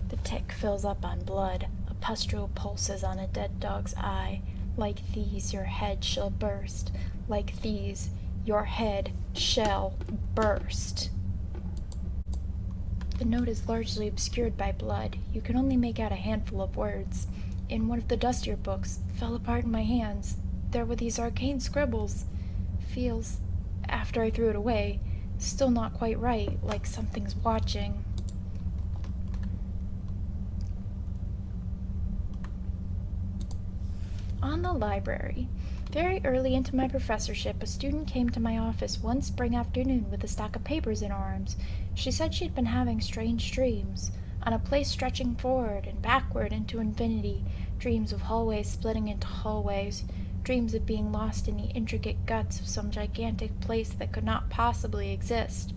The tick fills up on blood. A pustule pulses on a dead dog's eye. Like these your head shall burst. Like these your head shall burst. The note is largely obscured by blood. You can only make out a handful of words. In one of the dustier books, fell apart in my hands. There were these arcane scribbles. Feels, after I threw it away, still not quite right, like something's watching. On the library. Very early into my professorship, a student came to my office one spring afternoon with a stack of papers in her arms. She said she'd been having strange dreams, on a place stretching forward and backward into infinity, dreams of hallways splitting into hallways, dreams of being lost in the intricate guts of some gigantic place that could not possibly exist.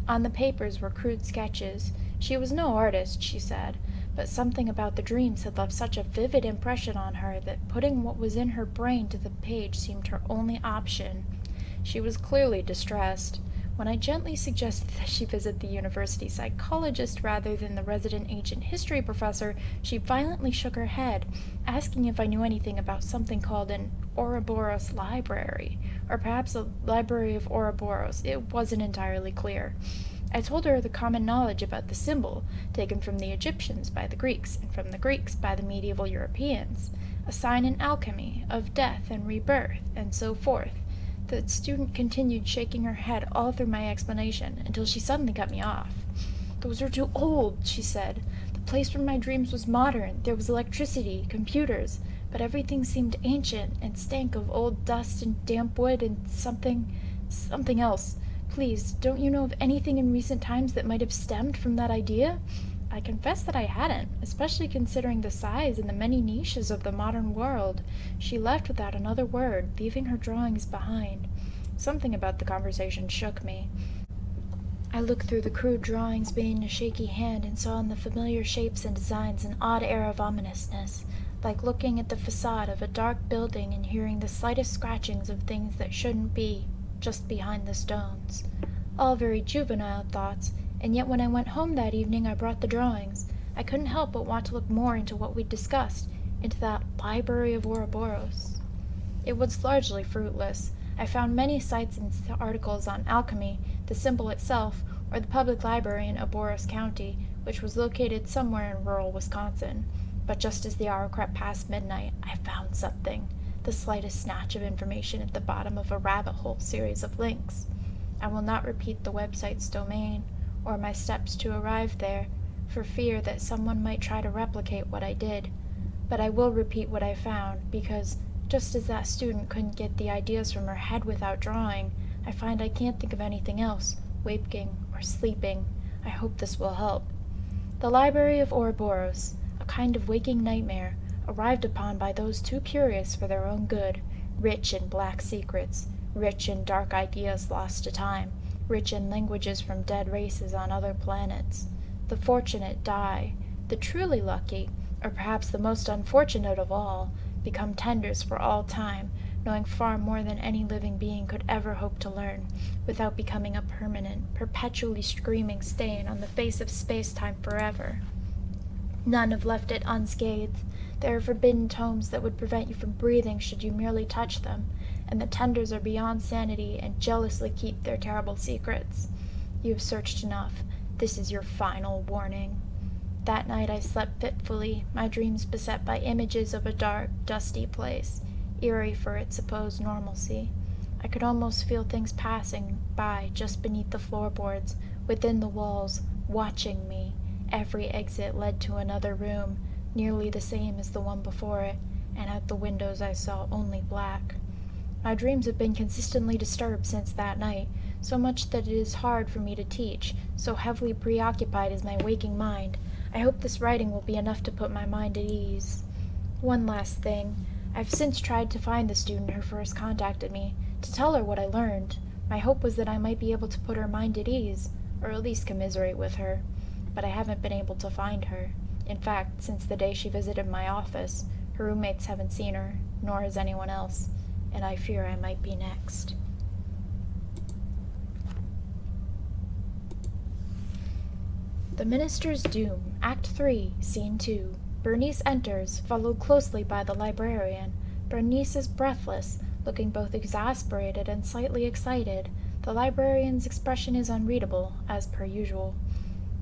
On the papers were crude sketches. She was no artist, she said, but something about the dreams had left such a vivid impression on her that putting what was in her brain to the page seemed her only option. She was clearly distressed. When I gently suggested that she visit the university psychologist rather than the resident ancient history professor, she violently shook her head, asking if I knew anything about something called an Ouroboros library, or perhaps a library of Ouroboros. It wasn't entirely clear. I told her the common knowledge about the symbol, taken from the Egyptians by the Greeks, and from the Greeks by the medieval Europeans, a sign in alchemy, of death and rebirth, and so forth. The student continued shaking her head all through my explanation, until she suddenly cut me off. "Those are too old," she said. "The place where my dreams was modern. There was electricity, computers, but everything seemed ancient, and stank of old dust and damp wood and something else. Please, don't you know of anything in recent times that might have stemmed from that idea?" I confessed that I hadn't, especially considering the size and the many niches of the modern world. She left without another word, leaving her drawings behind. Something about the conversation shook me. I looked through the crude drawings beneath a shaky hand and saw in the familiar shapes and designs an odd air of ominousness, like looking at the facade of a dark building and hearing the slightest scratchings of things that shouldn't be, just behind the stones. All very juvenile thoughts, and yet when I went home that evening I brought the drawings. I couldn't help but want to look more into what we'd discussed, into that library of Ouroboros. It was largely fruitless. I found many sites and articles on alchemy, the symbol itself, or the public library in Ouroboros County, which was located somewhere in rural Wisconsin. But just as the hour crept past midnight, I found something, the slightest snatch of information at the bottom of a rabbit-hole series of links. I will not repeat the website's domain, or my steps to arrive there, for fear that someone might try to replicate what I did. But I will repeat what I found, because, just as that student couldn't get the ideas from her head without drawing, I find I can't think of anything else, waking or sleeping. I hope this will help. The Library of Ouroboros, a kind of waking nightmare, arrived upon by those too curious for their own good, rich in black secrets, rich in dark ideas lost to time, rich in languages from dead races on other planets. The fortunate die. The truly lucky, or perhaps the most unfortunate of all, become tenders for all time, knowing far more than any living being could ever hope to learn, without becoming a permanent, perpetually screaming stain on the face of space-time forever. None have left it unscathed. There are forbidden tomes that would prevent you from breathing should you merely touch them, and the tenders are beyond sanity and jealously keep their terrible secrets. You have searched enough. This is your final warning. That night I slept fitfully, my dreams beset by images of a dark, dusty place, eerie for its supposed normalcy. I could almost feel things passing by just beneath the floorboards, within the walls, watching me. Every exit led to another room, nearly the same as the one before it, and at the windows I saw only black. My dreams have been consistently disturbed since that night, so much that it is hard for me to teach, so heavily preoccupied is my waking mind. I hope this writing will be enough to put my mind at ease. One last thing. I've since tried to find the student who first contacted me, to tell her what I learned. My hope was that I might be able to put her mind at ease, or at least commiserate with her. But I haven't been able to find her. In fact, since the day she visited my office, her roommates haven't seen her, nor has anyone else, and I fear I might be next. The Minister's Doom, Act 3, Scene 2. Bernice enters, followed closely by the librarian. Bernice is breathless, looking both exasperated and slightly excited. The librarian's expression is unreadable, as per usual.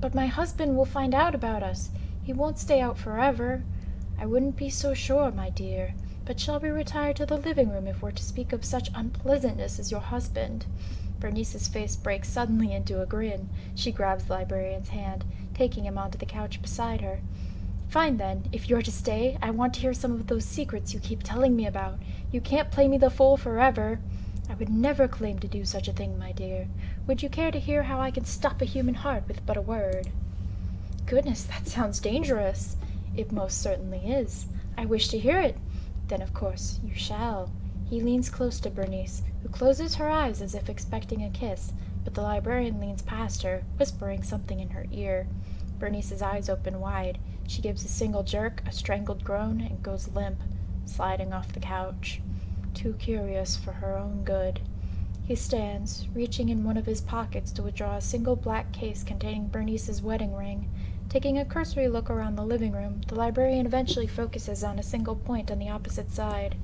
"But my husband will find out about us. He won't stay out forever." "I wouldn't be so sure, my dear. But shall we retire to the living room if we're to speak of such unpleasantness as your husband?" Bernice's face breaks suddenly into a grin. She grabs the librarian's hand, taking him onto the couch beside her. "Fine, then. If you're to stay, I want to hear some of those secrets you keep telling me about. You can't play me the fool forever." "I would never claim to do such a thing, my dear. Would you care to hear how I can stop a human heart with but a word?" "Goodness, that sounds dangerous." "It most certainly is. I wish to hear it." "Then, of course, you shall." He leans close to Bernice, who closes her eyes as if expecting a kiss, but the librarian leans past her, whispering something in her ear. Bernice's eyes open wide. She gives a single jerk, a strangled groan, and goes limp, sliding off the couch. Too curious for her own good. He stands, reaching in one of his pockets to withdraw a single black case containing Bernice's wedding ring. Taking a cursory look around the living room, the librarian eventually focuses on a single point on the opposite side.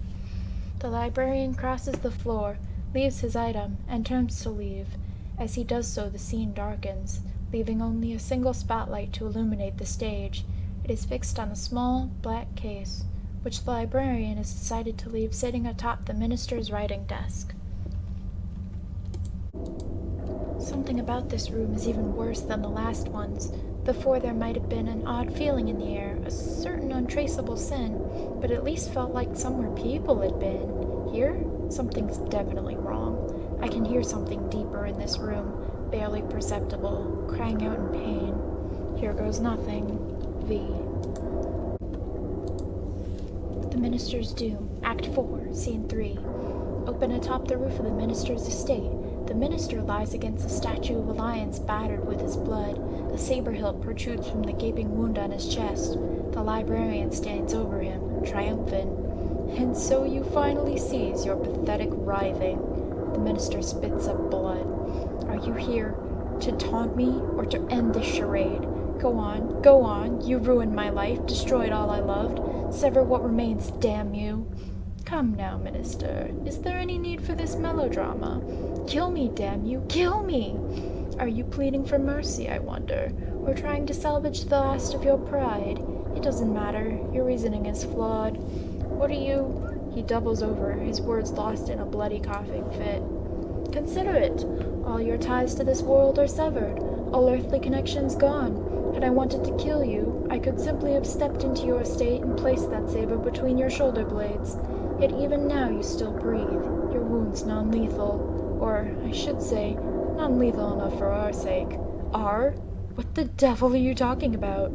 The librarian crosses the floor, leaves his item, and turns to leave. As he does so, the scene darkens, leaving only a single spotlight to illuminate the stage. It is fixed on a small, black case, which the librarian has decided to leave sitting atop the minister's writing desk. Something about this room is even worse than the last ones. Before there might have been an odd feeling in the air, a certain untraceable scent, but at least felt like somewhere people had been. Here, something's definitely wrong. I can hear something deeper in this room, barely perceptible, crying out in pain. Here goes nothing. V. The Minister's Doom, Act 4, Scene 3. Open atop the roof of the minister's estate. The minister lies against a statue of a lion spattered with his blood. A saber hilt protrudes from the gaping wound on his chest. The librarian stands over him, triumphant. "And so you finally cease your pathetic writhing." The minister spits up blood. "Are you here to taunt me or to end this charade? Go on, go on. You ruined my life, destroyed all I loved. Sever what remains, damn you." "Come now, minister. Is there any need for this melodrama? Kill me, damn you, kill me!" "Are you pleading for mercy, I wonder, or trying to salvage the last of your pride? It doesn't matter. Your reasoning is flawed. What are you—" He doubles over, his words lost in a bloody coughing fit. "Consider it. All your ties to this world are severed, all earthly connections gone. Had I wanted to kill you, I could simply have stepped into your estate and placed that saber between your shoulder blades. Yet even now you still breathe, your wounds non-lethal, or, I should say, non-lethal enough for our sake." "Our? What the devil are you talking about?"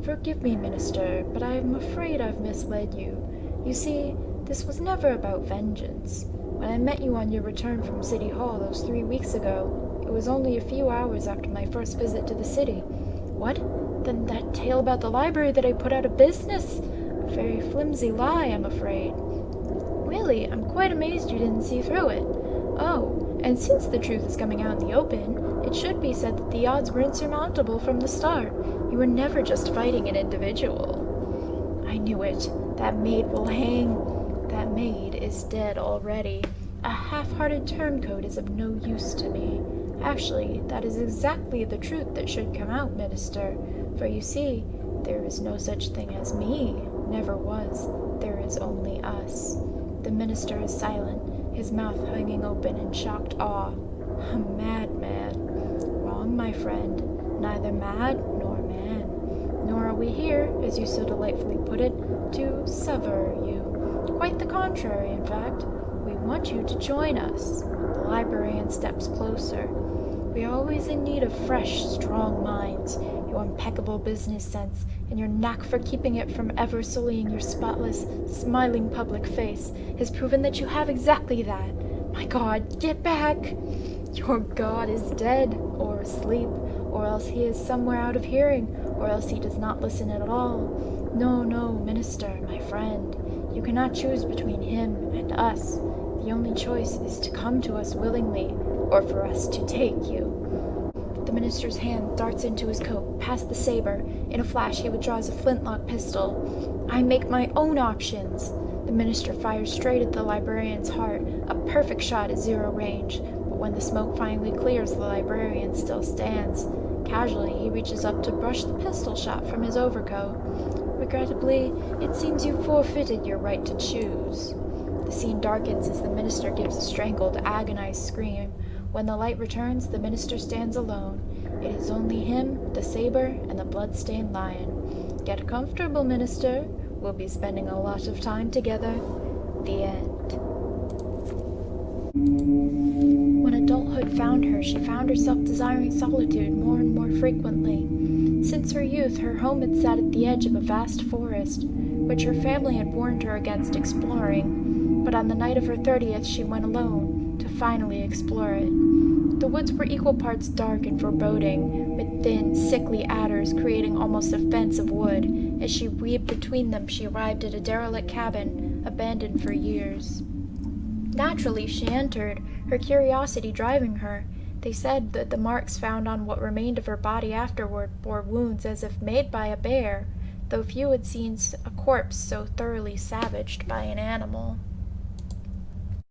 "Forgive me, minister, but I am afraid I've misled you. You see, this was never about vengeance. When I met you on your return from City Hall those 3 weeks ago, it was only a few hours after my first visit to the city." "What? Then that tale about the library that I put out of business? A very flimsy lie, I'm afraid." "Really, I'm quite amazed you didn't see through it. Oh, and since the truth is coming out in the open, it should be said that the odds were insurmountable from the start. You were never just fighting an individual." "I knew it. That maid will hang." "That maid is dead already. A half-hearted turncoat is of no use to me. Actually, that is exactly the truth that should come out, minister. For you see, there is no such thing as me. Never was. There is only us." The minister is silent, his mouth hanging open in shocked awe. "A madman." "Wrong, my friend. Neither mad nor man. Nor are we here, as you so delightfully put it, to sever you. Quite the contrary, in fact. We want you to join us." The librarian steps closer. "We are always in need of fresh, strong minds. Your impeccable business sense, and your knack for keeping it from ever sullying your spotless, smiling public face, has proven that you have exactly that. My God, get back! Your God is dead, or asleep, or else he is somewhere out of hearing, or else he does not listen at all. No, no, minister, my friend. You cannot choose between him and us. The only choice is to come to us willingly, or for us to take you." The minister's hand darts into his coat, past the saber. In a flash, he withdraws a flintlock pistol. I make my own options. The minister fires straight at the librarian's heart, a perfect shot at zero range. But when the smoke finally clears, the librarian still stands. Casually, he reaches up to brush the pistol shot from his overcoat. Regrettably, it seems you forfeited your right to choose. The scene darkens as the minister gives a strangled, agonized scream. When the light returns, the minister stands alone. It is only him, the saber, and the blood-stained lion. Get comfortable, minister. We'll be spending a lot of time together. The end. When adulthood found her, she found herself desiring solitude more and more frequently. Since her youth, her home had sat at the edge of a vast forest, which her family had warned her against exploring. But on the night of her 30th, she went alone, to finally explore it. The woods were equal parts dark and foreboding, with thin, sickly adders creating almost a fence of wood. As she weaved between them, she arrived at a derelict cabin, abandoned for years. Naturally, she entered, her curiosity driving her. They said that the marks found on what remained of her body afterward bore wounds as if made by a bear, though few had seen a corpse so thoroughly savaged by an animal.